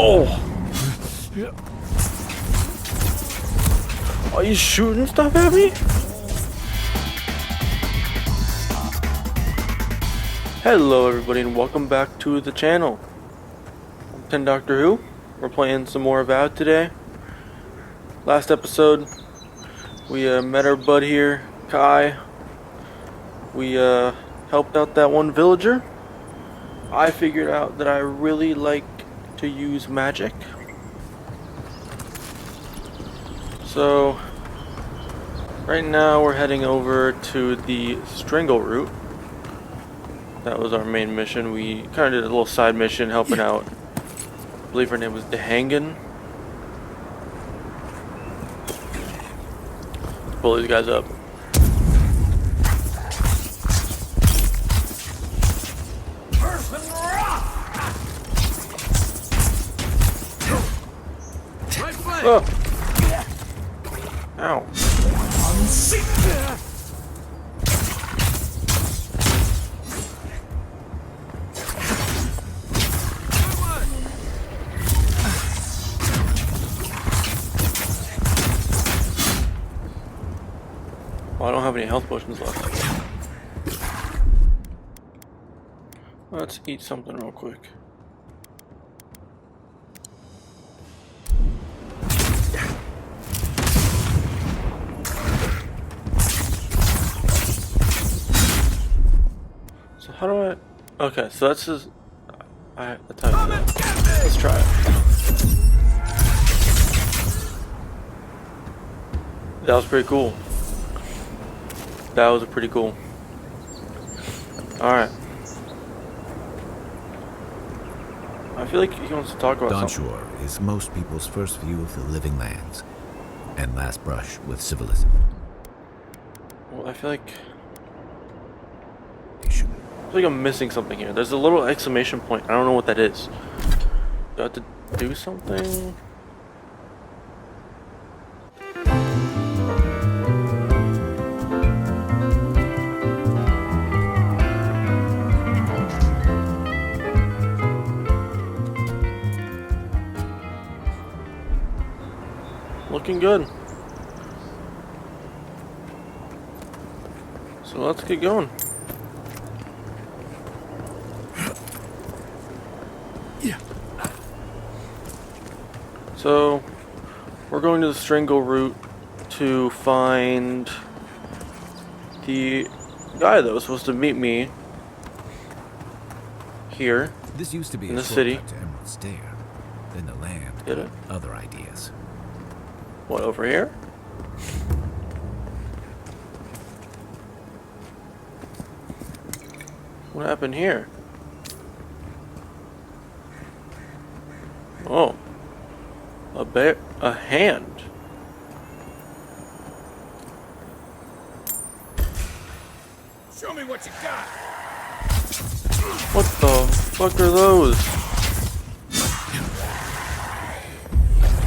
Oh! Are you shooting stuff at me? Hello everybody and welcome back to the channel. I'm 10 Doctor Who. We're playing some more Avowed today. Last episode we met our bud here, Kai. We helped out that one villager. I figured out that I really like to use magic. So right now we're heading over to the Strangle route. That was our main mission. We kind of did a little side mission helping out. I believe her name was Dehangan. Let's pull these guys up. Oh. Ow. Well, I don't have any health potions left. Let's eat something real quick. So how do I... Okay, so that's just... that's how you do it. Let's try it. That was pretty cool. That was pretty cool. Alright. I feel like he wants to talk about something. Dawnshore is most people's first view of the living lands and last brush with civilization. Well, I feel like I'm missing something here. There's a little exclamation point. I don't know what that is. Do I have to do something? Looking good. So let's get going. So we're going to the Strangle route to find the guy that was supposed to meet me here. This used to be in a the city. shortcut to Emerald Stair. Then the land Get got it? other ideas. What, over here? What happened here? Oh. A hand. Show me what you got. What the fuck are those?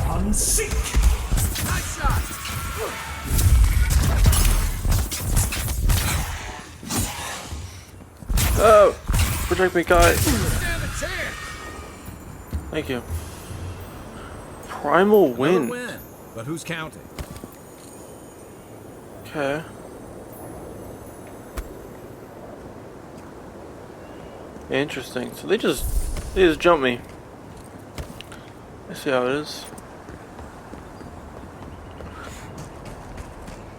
Unseek. Nice shot. Oh! Protect me, Kai. Stand a chance. Thank you. Primal wind. Win, but who's counting? Okay. Interesting. So they just jump me. I see how it is.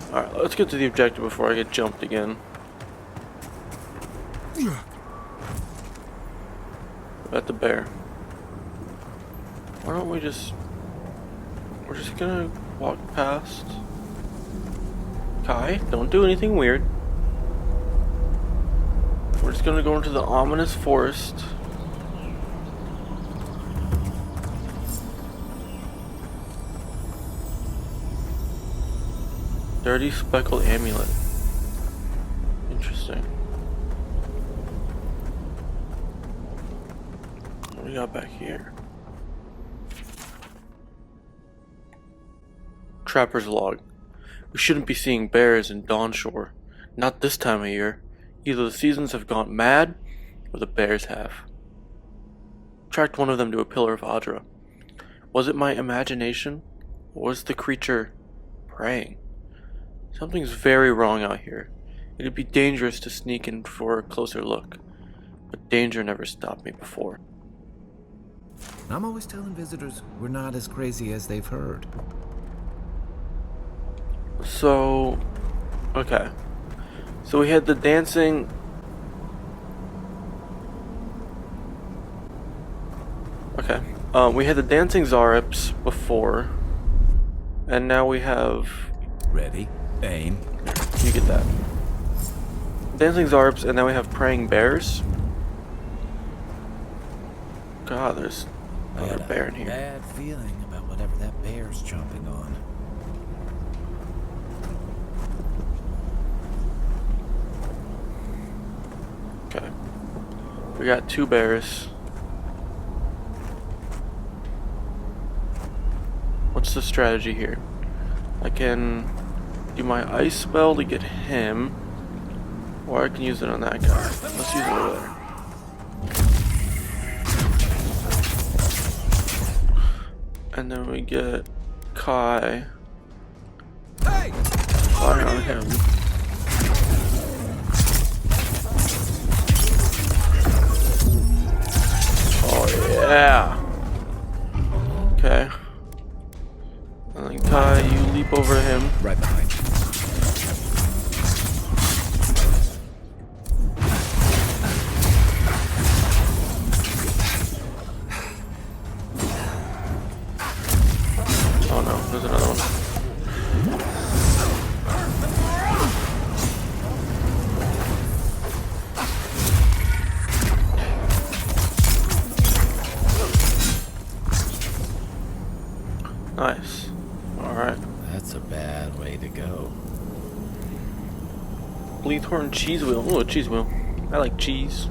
Alright, let's get to the objective before I get jumped again. At the bear. Why don't we just... We're just gonna walk past. Kai, don't do anything weird. We're just gonna go into the ominous forest. Dirty speckled amulet. Interesting. What do we got back here? Trapper's log. We shouldn't be seeing bears in Dawnshore. Not this time of year. Either the seasons have gone mad, or the bears have. Tracked one of them to a pillar of Adra. Was it my imagination? Or was the creature praying? Something's very wrong out here. It'd be dangerous to sneak in for a closer look, but danger never stopped me before. I'm always telling visitors we're not as crazy as they've heard. So, okay. So we had the dancing. Okay. We had the dancing Zarips before, and now we have. Ready? Aim. You get that. Dancing Zarips, and now we have praying bears. God, there's another bear in here. Bad feeling about whatever that bear's chomping on. Okay. We got 2 bears. What's the strategy here? I can do my ice spell to get him, or I can use it on that guy. Let's use it over there. And then we get Kai. Hey! Fire on him. Oh yeah. Okay. And then Kai, you leap over him. Right behind you. Oh no, there's another one. Nice. Alright. That's a bad way to go. Bleathorn cheese wheel. Ooh, a cheese wheel. I like cheese.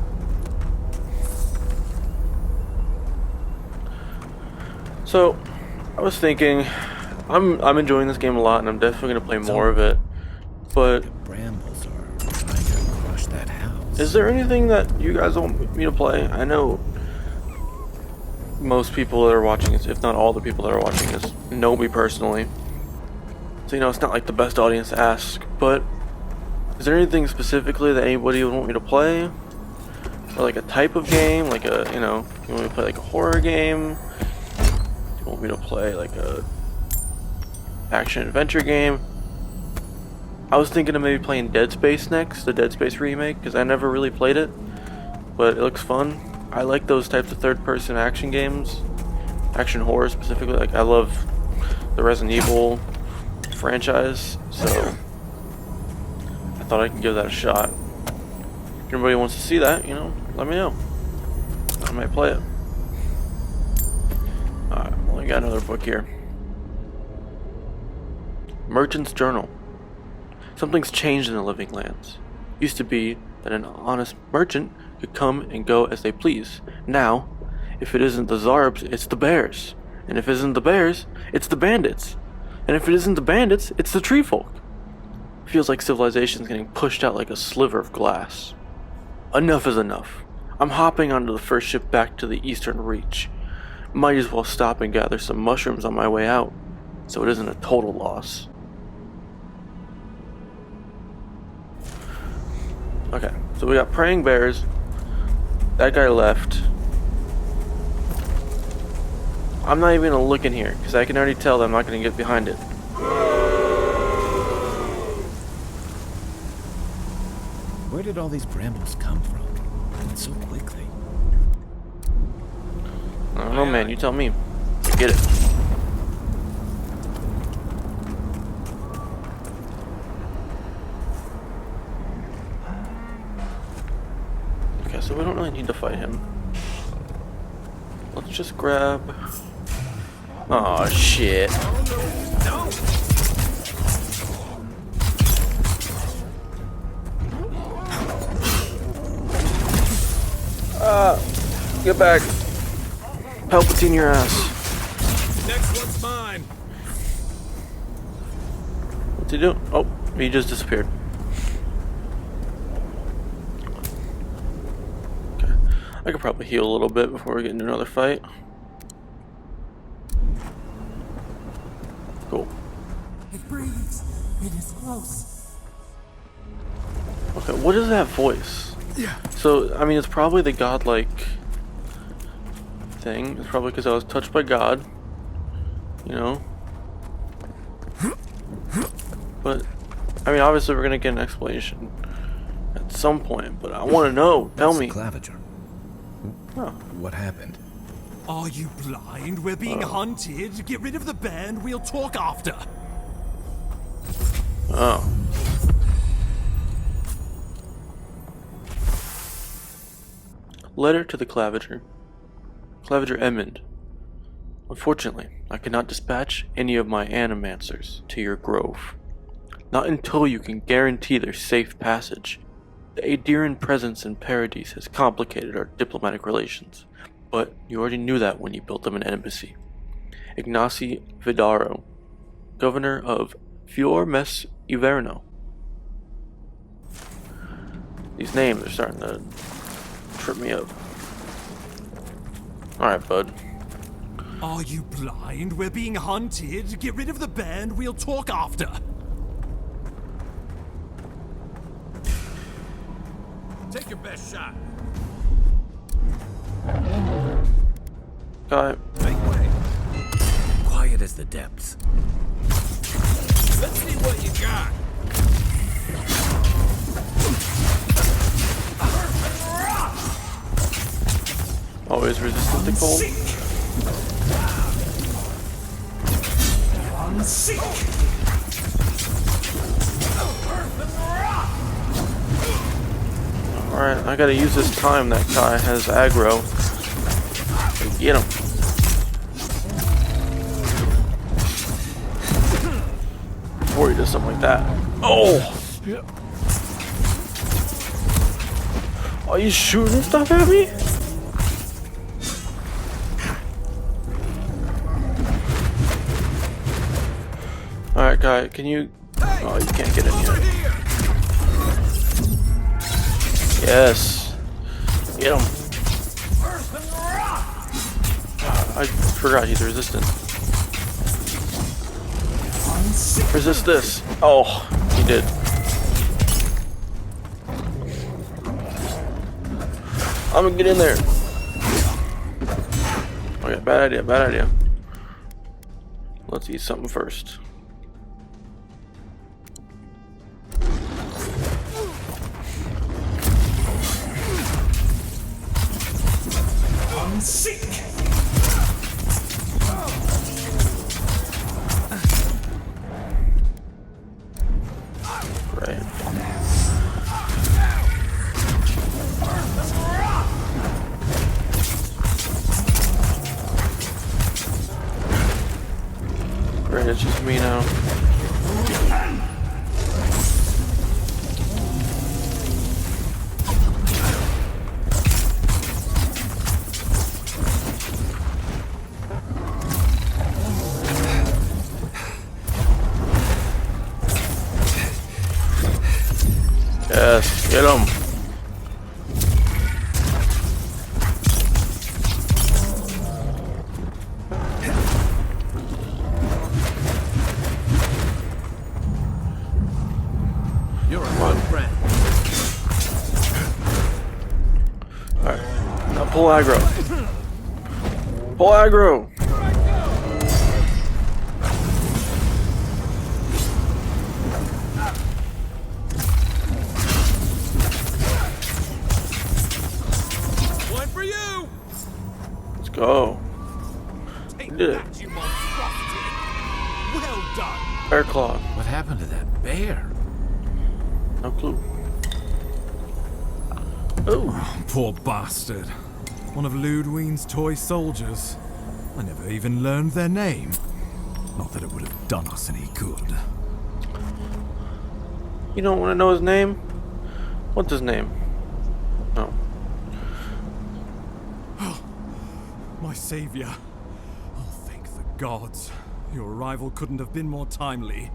So, I was thinking, I'm enjoying this game a lot, and I'm definitely gonna play more of it. But Brambles are trying to crush that house. is there anything that you guys want me to play? I know most people that are watching this, if not all the people that are watching this, know me personally. So, you know, it's not like the best audience to ask, but is there anything specifically that anybody would want me to play? Or like a type of game, like a, you know, you want me to play like a horror game? You want me to play like a action adventure game? I was thinking of maybe playing Dead Space next, the Dead Space remake, because I never really played it, but it looks fun. I like those types of third-person action games, action horror specifically. Like, I love the Resident Evil franchise, so I thought I could give that a shot. If anybody wants to see that, you know, let me know. I might play it. Alright, well, I got another book here. Merchant's Journal. Something's changed in the Living Lands. Used to be that an honest merchant could come and go as they please. Now, if it isn't the Zarbs, it's the bears. And if it isn't the bears, it's the bandits. And if it isn't the bandits, it's the tree folk. Feels like civilization's getting pushed out like a sliver of glass. Enough is enough. I'm hopping onto the first ship back to the Eastern Reach. Might as well stop and gather some mushrooms on my way out, so it isn't a total loss. Okay, so we got praying bears. That guy left. I'm not even gonna look in here, because I can already tell that I'm not gonna get behind it. Where did all these brambles come from? And so quickly. I don't know, man. You tell me. I get it. Okay, so we don't really need to fight him. Let's just grab... Oh shit. No! Get back. Palpatine your ass. Next one's mine. What's he doing? Oh, he just disappeared. Okay. I could probably heal a little bit before we get into another fight. close. Okay, what is that voice? Yeah. So, I mean, it's probably the godlike thing. It's probably because I was touched by God. You know? But, I mean, obviously we're gonna get an explanation at some point, but I want to know. Tell me. Claviger. Oh. What happened? Are you blind? We're being hunted. Get rid of the band. We'll talk after. Oh. Letter to the Claviger. Claviger Edmund. Unfortunately, I cannot dispatch any of my animancers to your grove. Not until you can guarantee their safe passage. The Adirian presence in Paradise has complicated our diplomatic relations, but you already knew that when you built them an embassy. Ignacy Vidaro, governor of Fior Mes Iverno. These names are starting to trip me up. Alright, bud. Are you blind? We're being hunted. Get rid of the band. We'll talk after. Take your best shot. Guy. Make way. Quiet as the depths. Let's see what you got. Always resistant to cold. Alright, I gotta use this time that guy has aggro. Get him. Before he does something like that. Oh! Are you shooting stuff at me? Alright, guy, can you... Oh, you can't get in here. Yes. Get him. I forgot he's resistant. Resist this. Oh, he did. I'm gonna get in there. Okay, bad idea, bad idea. Let's eat something first. Great. Great, it's just me now. Yes, get him. You're a good friend. Alright, now pull aggro. Pull aggro. One for you. Let's go. Take We did it. that, you monstrosity. Well done. Bear claw. What happened to that bear? No clue. Oh, Poor bastard. One of Ludwine's toy soldiers. I never even learned their name. Not that it would have done us any good. you don't want to know his name? What's his name? Oh. My savior. Oh, thank the gods. Your arrival couldn't have been more timely.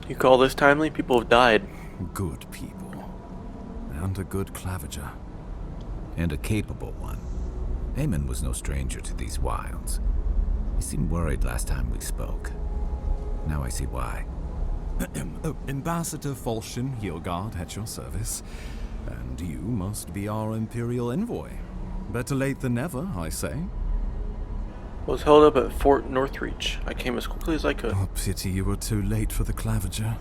You call this timely? People have died. Good people. And a good claviger. And a capable one. Eamon was no stranger to these wilds. You seemed worried last time we spoke. Now I see why. Ambassador Falchion Hildegard at your service. And you must be our Imperial envoy. Better late than never, I say. Was held up at Fort Northreach. I came as quickly as I could. Oh, pity you were too late for the Claviger.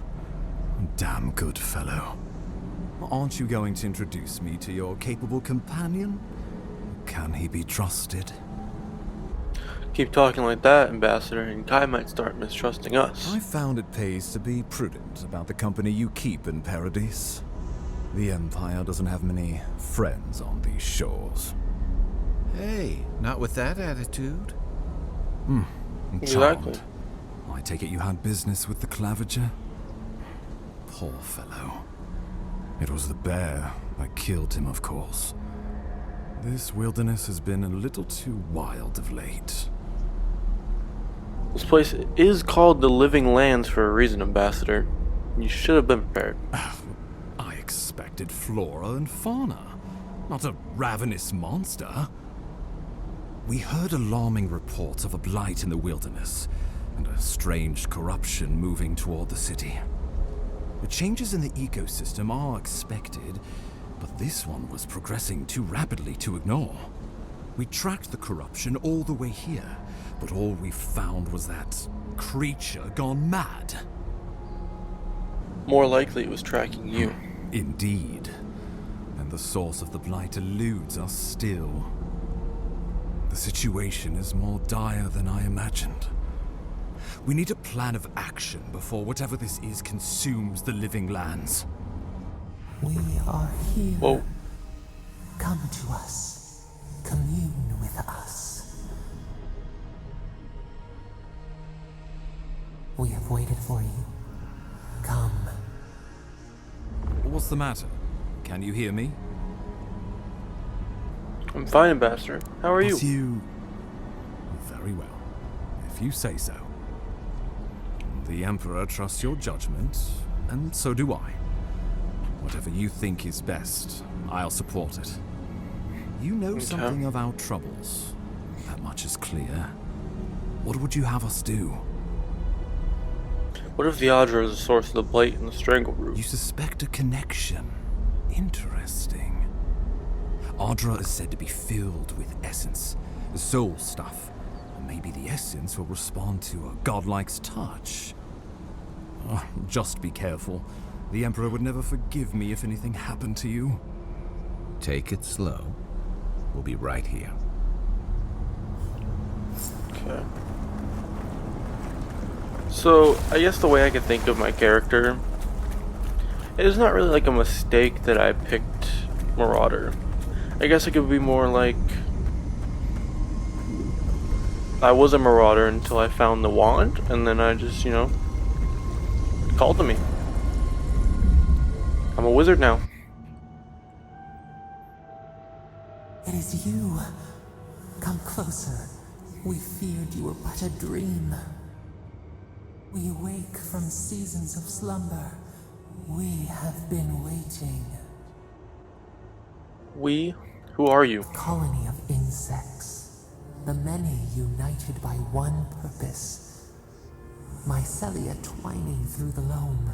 Damn good fellow. Aren't you going to introduce me to your capable companion? Can he be trusted? Keep talking like that, Ambassador, and Kai might start mistrusting us. I found it pays to be prudent about the company you keep in Paradise. The Empire doesn't have many friends on these shores. Hey, not with that attitude. Exactly. Charmed. I take it you had business with the Claviger? Poor fellow. It was the bear that killed him, of course. This wilderness has been a little too wild of late. This place is called the Living Lands for a reason, Ambassador. You should have been prepared. I expected flora and fauna, not a ravenous monster. We heard alarming reports of a blight in the wilderness, and a strange corruption moving toward the city. The changes in the ecosystem are expected, but this one was progressing too rapidly to ignore. We tracked the corruption all the way here, but all we found was that creature gone mad. More likely it was tracking you. Indeed. And the source of the blight eludes us still. The situation is more dire than I imagined. We need a plan of action before whatever this is consumes the living lands. We are here. Whoa. Come to us. Commune with us. We have waited for you. Come. What's the matter? Can you hear me? I'm fine, Ambassador. How are you? But you... Very well. If you say so. The Emperor trusts your judgment, and so do I. Whatever you think is best, I'll support it. You know something of our troubles. That much is clear. What would you have us do? What if the Audra is the source of the blight and the strangle root? You suspect a connection. Interesting. Audra is said to be filled with essence, soul stuff. Maybe the essence will respond to a godlike's touch. Oh, just be careful. The Emperor would never forgive me if anything happened to you. Take it slow. We'll be right here. Okay. So, I guess the way I could think of my character, it is not really like a mistake that I picked Marauder. I guess it could be more like I was a Marauder until I found the wand, and then I just, it called to me. I'm a wizard now. It is you. Come closer. We feared you were but a dream. We wake from seasons of slumber. We have been waiting. We? Who are you? Colony of insects. The many united by one purpose. Mycelia twining through the loam,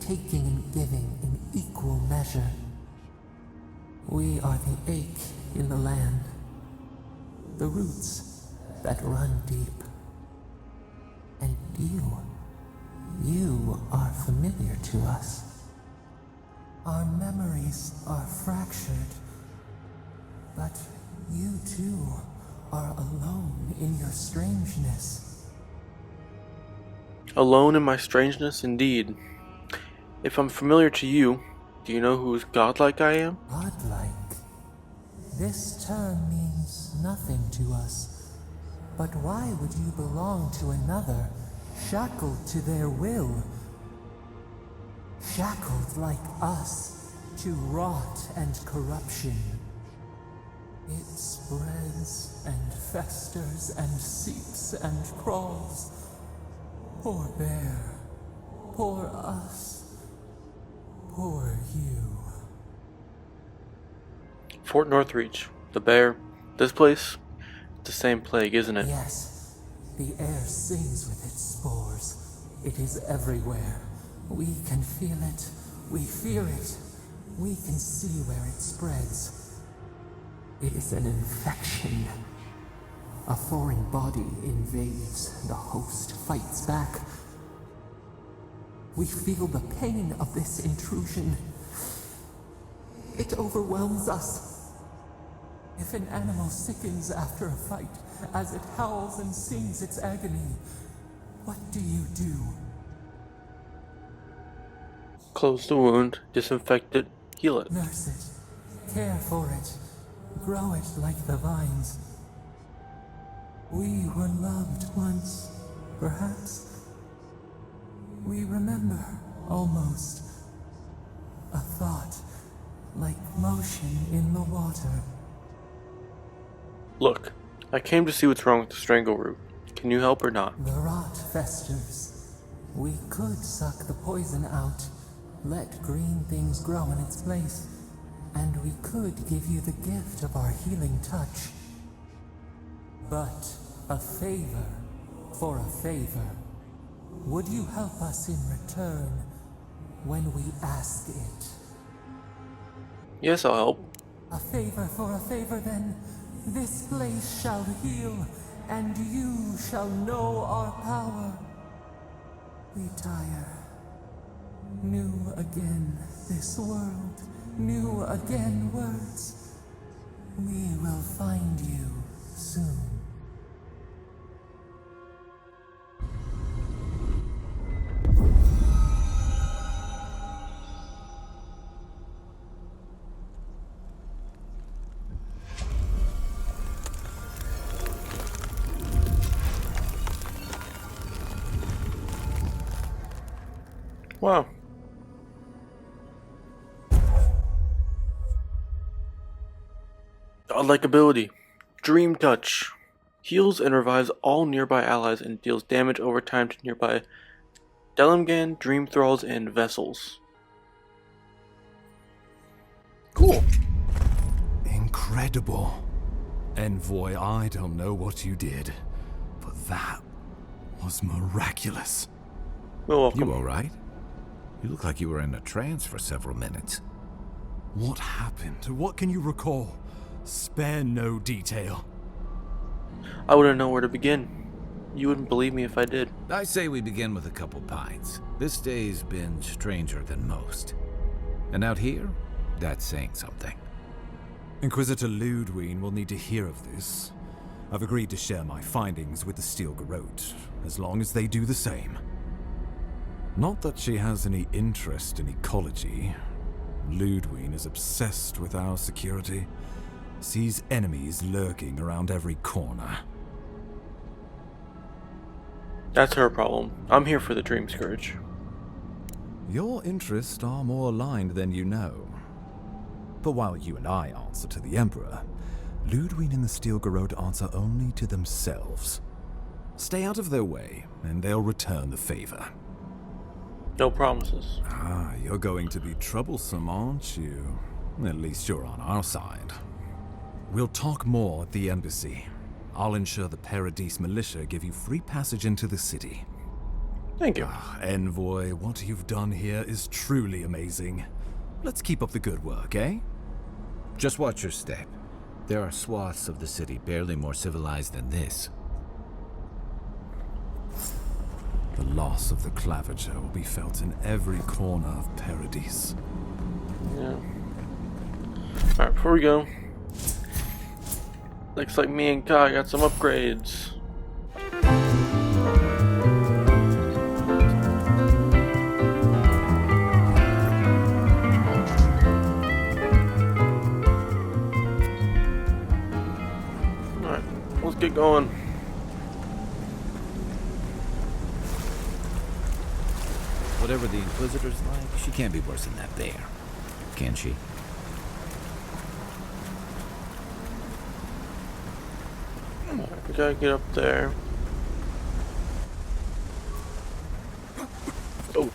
taking and giving in equal measure. We are the ache in the land, the roots that run deep. And you are familiar to us. Our memories are fractured, but you too are alone in your strangeness. Alone in my strangeness, indeed. If I'm familiar to you, do you know whose godlike I am? Godlike. This term means nothing to us. But why would you belong to another, shackled to their will? Shackled like us to rot and corruption. It spreads and festers and seeps and crawls. Poor bear. Poor us. Poor you. Fort Northreach, the bear, this place, it's the same plague, isn't it? Yes, The air sings with its spores. It is everywhere. We can feel it. We fear it. We can see where it spreads. It is an infection. A foreign body invades. The host fights back. We feel the pain of this intrusion. It overwhelms us. If an animal sickens after a fight, as it howls and sings its agony, what do you do? Close the wound, disinfect it, heal it. Nurse it, care for it, grow it like the vines. We were loved once, perhaps. We remember, almost. A thought, like motion in the water. Look, I came to see what's wrong with the strangle root. Can you help or not? The rot festers. We could suck the poison out, let green things grow in its place, and we could give you the gift of our healing touch. But a favor for a favor. Would you help us in return when we ask it? Yes, I'll help. A favor for a favor then. This place shall heal, and you shall know our power. Retire. New again this world, new again words. We will find you soon. Wow. Godlike ability. Dream Touch. Heals and revives all nearby allies and deals damage over time to nearby Delimgan, Dream Thralls, and Vessels. Cool. Incredible. Envoy, I don't know what you did, but that was miraculous. You're welcome. You alright? You look like you were in a trance for several minutes. What happened? What can you recall? Spare no detail. I wouldn't know where to begin. You wouldn't believe me if I did. I say we begin with a couple pints. This day's been stranger than most. And out here, that's saying something. Inquisitor Ludwig will need to hear of this. I've agreed to share my findings with the Steel Garrote, as long as they do the same. Not that she has any interest in ecology. Ludwig is obsessed with our security, sees enemies lurking around every corner. That's her problem. I'm here for the Dream Scourge. Your interests are more aligned than you know. But while you and I answer to the Emperor, Ludwig and the Steel Garrote answer only to themselves. Stay out of their way, and they'll return the favor. No promises. Ah, you're going to be troublesome, aren't you? At least you're on our side. We'll talk more at the embassy. I'll ensure the Paradise militia give you free passage into the city. Thank you. Envoy, what you've done here is truly amazing. Let's keep up the good work, eh? Just watch your step. There are swaths of the city barely more civilized than this. The loss of the Claviger will be felt in every corner of Paradise. Yeah. Alright, before we go, looks like me and Kai got some upgrades. Alright, let's get going. Whatever the Inquisitor's like, she can't be worse than that bear. Can she? We gotta get up there. Oh.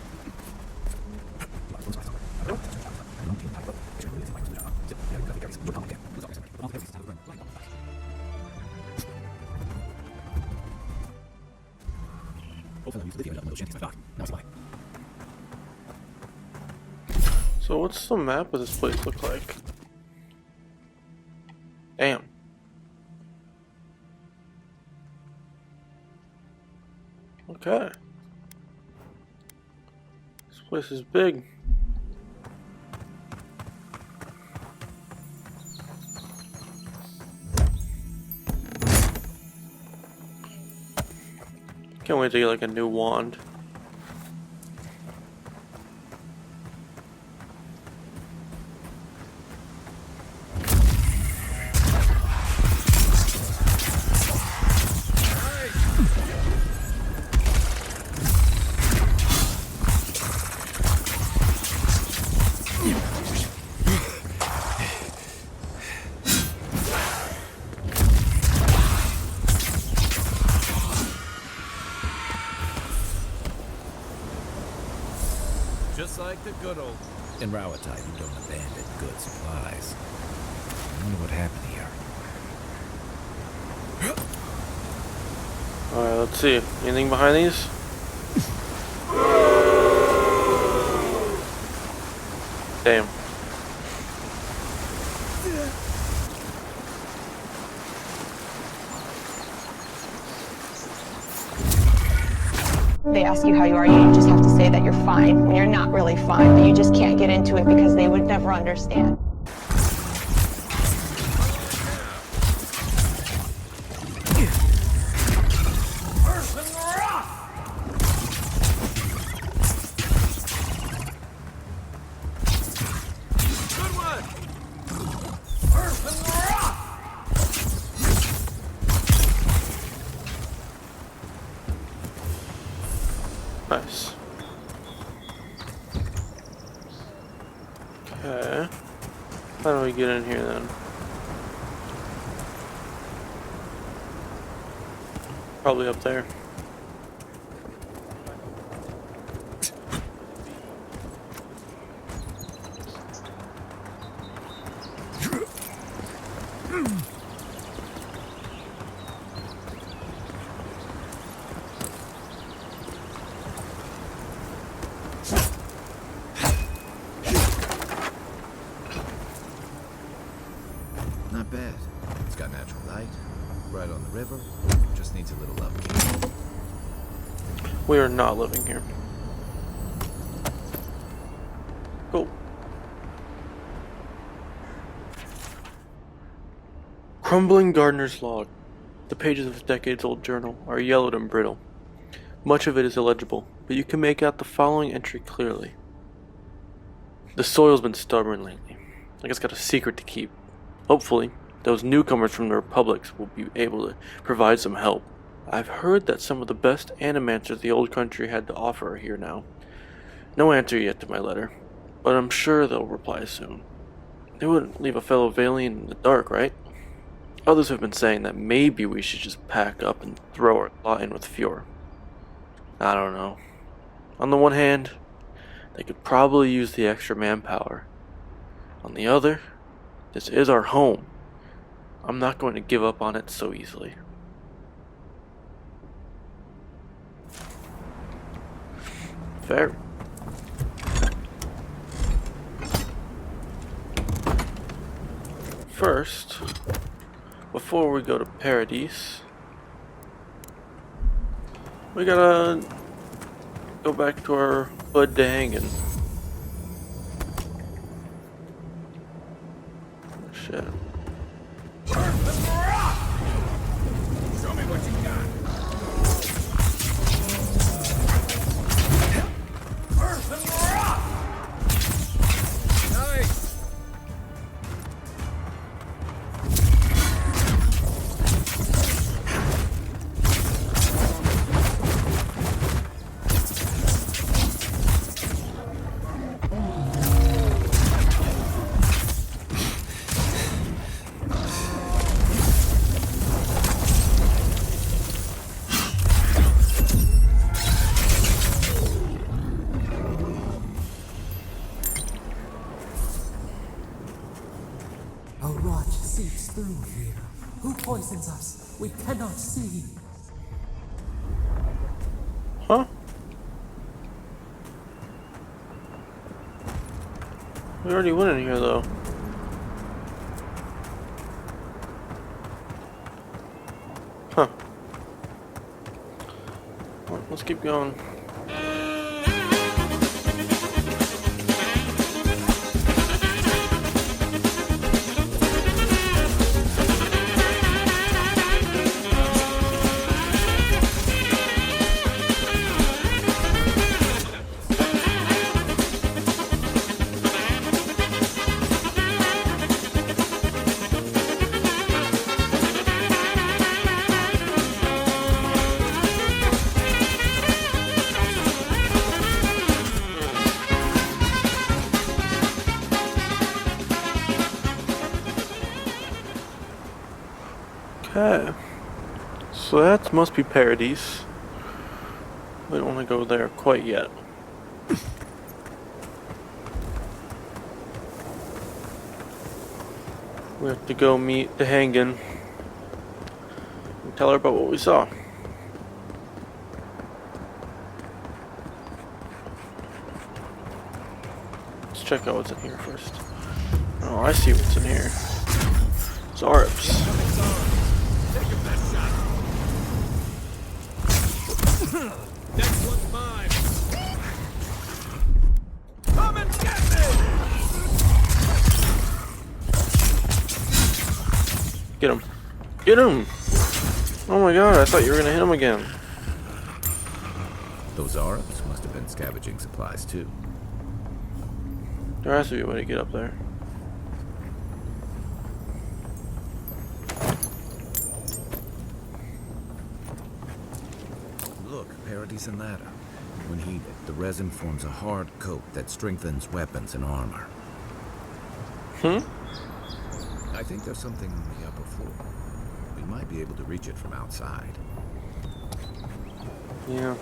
So what's the map of this place look like? Damn. Okay. This place is big. Can't wait to get like a new wand. Just like the good old... In Rawatide, you don't abandon good supplies. I wonder what happened here. Alright, let's see. Anything behind these? Damn. They ask you how you are, you just have to say that you're fine when you're not really fine, but you just can't get into it because they would never understand. Nice. Okay. How do we get in here then? Probably up there. Not bad. It's got natural light, right on the river, just needs a little upkeep. We are not living here. Cool. Crumbling gardener's log. The pages of this decades-old journal are yellowed and brittle. Much of it is illegible, but you can make out the following entry clearly. The soil's been stubborn lately. Like it's got a secret to keep. Hopefully, those newcomers from the Republics will be able to provide some help. I've heard that some of the best animancers the old country had to offer are here now. No answer yet to my letter, but I'm sure they'll reply soon. They wouldn't leave a fellow Valian in the dark, right? Others have been saying that maybe we should just pack up and throw our lot in with Fjord. I don't know. On the one hand, they could probably use the extra manpower. On the other, this is our home. I'm not going to give up on it so easily. Fair. First, before we go to Paradise, we gotta go back to our hood to hanging. Shit. Show me what you got. Nice. A rot seeps through here. Who poisons us? We cannot see. Huh? We already went in here though. Huh. Well, let's keep going. Okay, so that must be Paradise. We don't want to go there quite yet. We have to go meet the Hangin and tell her about what we saw. Let's check out what's in here first. Oh, I see what's in here. Zarps. Next one's mine. Come and get me! Get him. Get him! Oh my god, I thought you were gonna hit him again. Those Arabs must have been scavenging supplies too. There has to be a way to get up there. Look, Paradise and ladder. When heated, the resin forms a hard coat that strengthens weapons and armor. I think there's something on the upper floor. We might be able to reach it from outside. Yeah.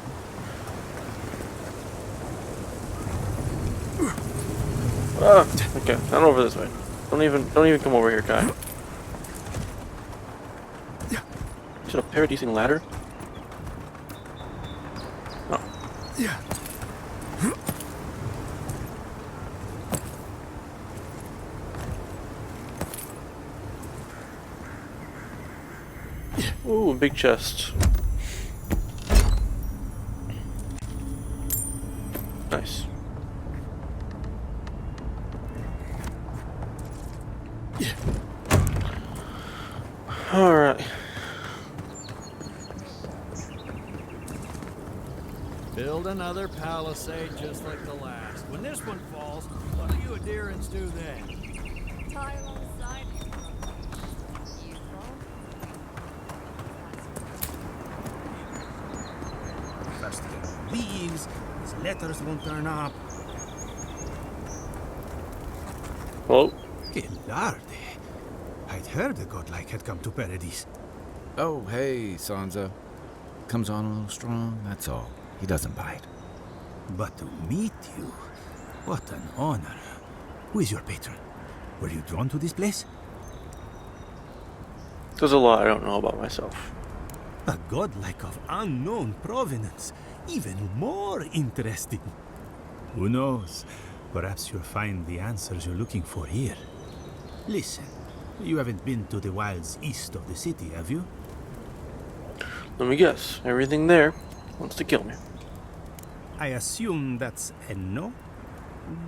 Ah, okay, not over this way. Don't even come over here, Kai. Is it a paradising ladder? Oh. Ooh, big chest. Nice. All right. Build another palisade just like the last. When this one falls, what do you adherents do then? Tie alongside you. First he leaves, his letters won't turn up. Well, Que larde. I'd heard a godlike had come to Paradise. Oh, hey, Sansa. Comes on a little strong, that's all. He doesn't bite. But to meet you, what an honor. Who is your patron? Were you drawn to this place? there's a lot I don't know about myself. A godlike of unknown provenance. Even more interesting. Who knows? Perhaps you'll find the answers you're looking for here. Listen, you haven't been to the wilds east of the city, have you? Let me guess. Everything there wants to kill me. I assume that's a no?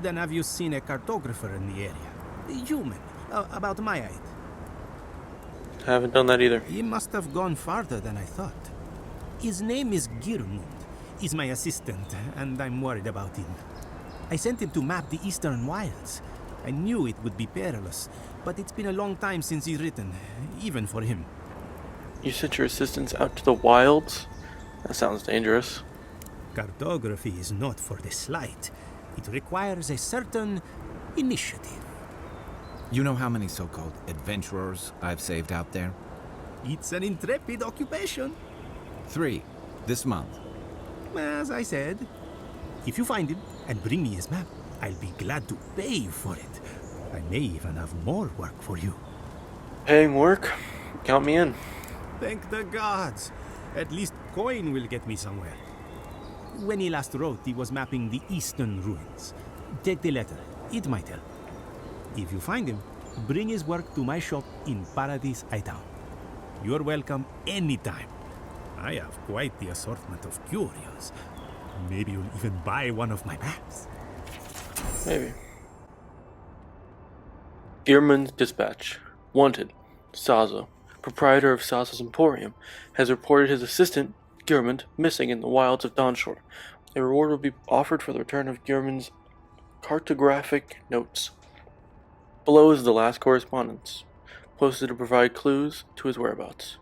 Then have you seen a cartographer in the area? A human, about my height. Haven't done that either. He must have gone farther than I thought. His name is Girmund. He's my assistant, and I'm worried about him. I sent him to map the eastern wilds. I knew it would be perilous, but it's been a long time since he's written, even for him. You sent your assistants out to the wilds? That sounds dangerous. Cartography is not for the slight. It requires a certain initiative. You know how many so-called adventurers I've saved out there? It's an intrepid occupation. 3, this month. As I said, if you find him and bring me his map, I'll be glad to pay you for it. I may even have more work for you. Paying work? Count me in. Thank the gods. At least coin will get me somewhere. When he last wrote, he was mapping the eastern ruins. Take the letter. It might help. If you find him, bring his work to my shop in Paradise Town. You're welcome anytime. I have quite the assortment of curios. Maybe you'll even buy one of my maps. Maybe. Gearman's Dispatch. Wanted. Sazo, proprietor of Sazo's Emporium, has reported his assistant, Gearman, missing in the wilds of Dawnshore. A reward will be offered for the return of Gearman's cartographic notes. Below is the last correspondence, posted to provide clues to his whereabouts.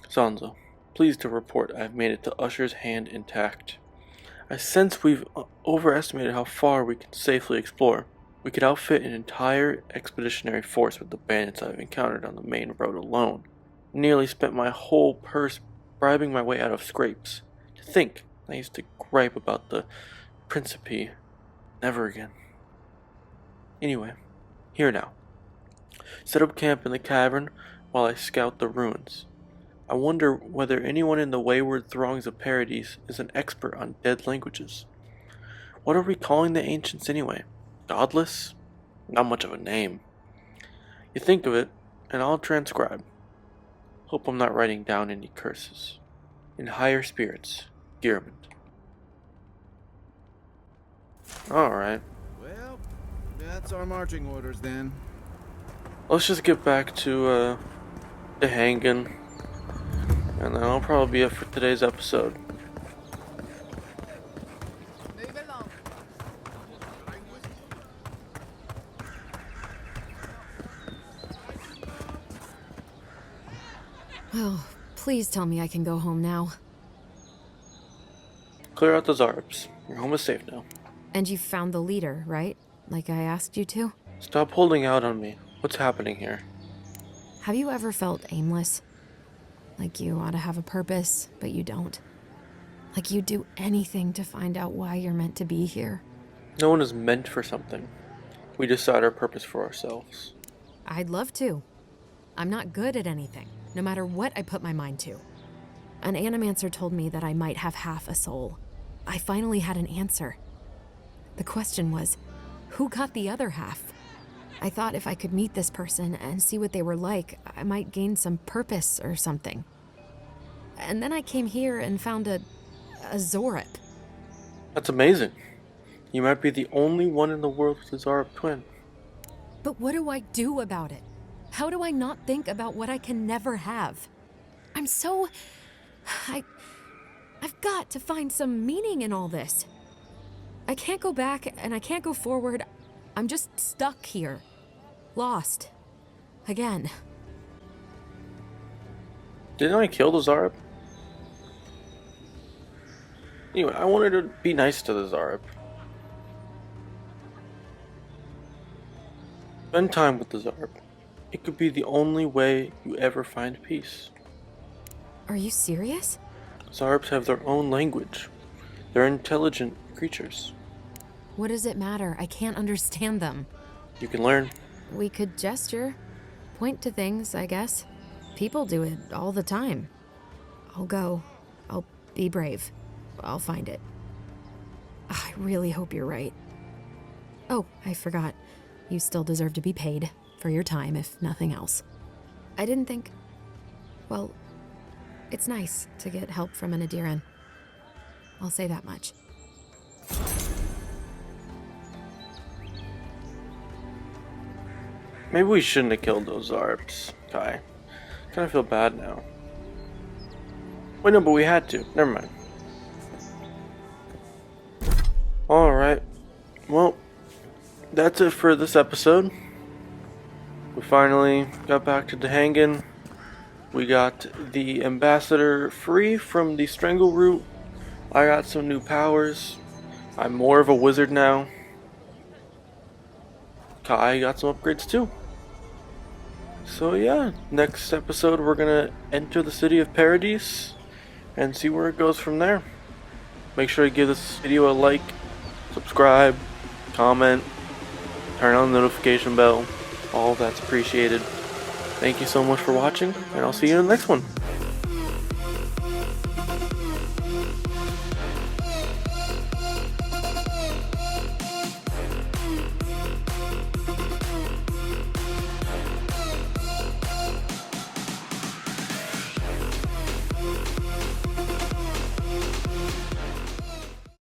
Sanzo, pleased to report I have made it to Usher's hand intact. I sense we've overestimated how far we can safely explore. We could outfit an entire expeditionary force with the bandits I've encountered on the main road alone. Nearly spent my whole purse bribing my way out of scrapes. To think, I used to gripe about the Principe. Never again. Anyway, here now. Set up camp in the cavern while I scout the ruins. I wonder whether anyone in the wayward throngs of Paradise is an expert on dead languages. What are we calling the ancients anyway? Godless? Not much of a name. You think of it, and I'll transcribe. Hope I'm not writing down any curses. In higher spirits, Gearman. Alright. Well, that's our marching orders then. Let's just get back to the hanging. And that'll probably be it for today's episode. Oh, please tell me I can go home now. Clear out the Zarps. Your home is safe now. And you found the leader, right? Like I asked you to? Stop holding out on me. What's happening here? Have you ever felt aimless? Like you ought to have a purpose, but you don't. Like you'd do anything to find out why you're meant to be here. No one is meant for something. We decide our purpose for ourselves. I'd love to. I'm not good at anything, no matter what I put my mind to. An animancer told me that I might have half a soul. I finally had an answer. The question was, who got the other half? I thought if I could meet this person and see what they were like, I might gain some purpose or something. And then I came here and found a Zorip. That's amazing. You might be the only one in the world with a Zarp twin. But what do I do about it? How do I not think about what I can never have? I've got to find some meaning in all this. I can't go back and I can't go forward. I'm just stuck here. Lost. Again. Didn't I kill the Zarp? Anyway, I wanted to be nice to the Zarp. Spend time with the Zarp. It could be the only way you ever find peace. Are you serious? Zarps have their own language. They're intelligent creatures. What does it matter? I can't understand them. You can learn. We could gesture. Point to things, I guess. People do it all the time. I'll go. I'll be brave. I'll find it. I really hope you're right. Oh, I forgot. You still deserve to be paid for your time, if nothing else. I didn't think... Well, it's nice to get help from an Adiran. I'll say that much. Maybe we shouldn't have killed those Zarps, Kai. Kind of feel bad now. Wait, no, but we had to. Never mind. Alright. Well, that's it for this episode. We finally got back to Dahangan. We got the ambassador free from the strangle root. I got some new powers. I'm more of a wizard now. Kai got some upgrades too. So yeah, next episode we're gonna enter the city of Paradise and see where it goes from there. Make sure to give this video a like, subscribe, comment, turn on the notification bell. All that's appreciated. Thank you so much for watching, and I'll see you in the next one.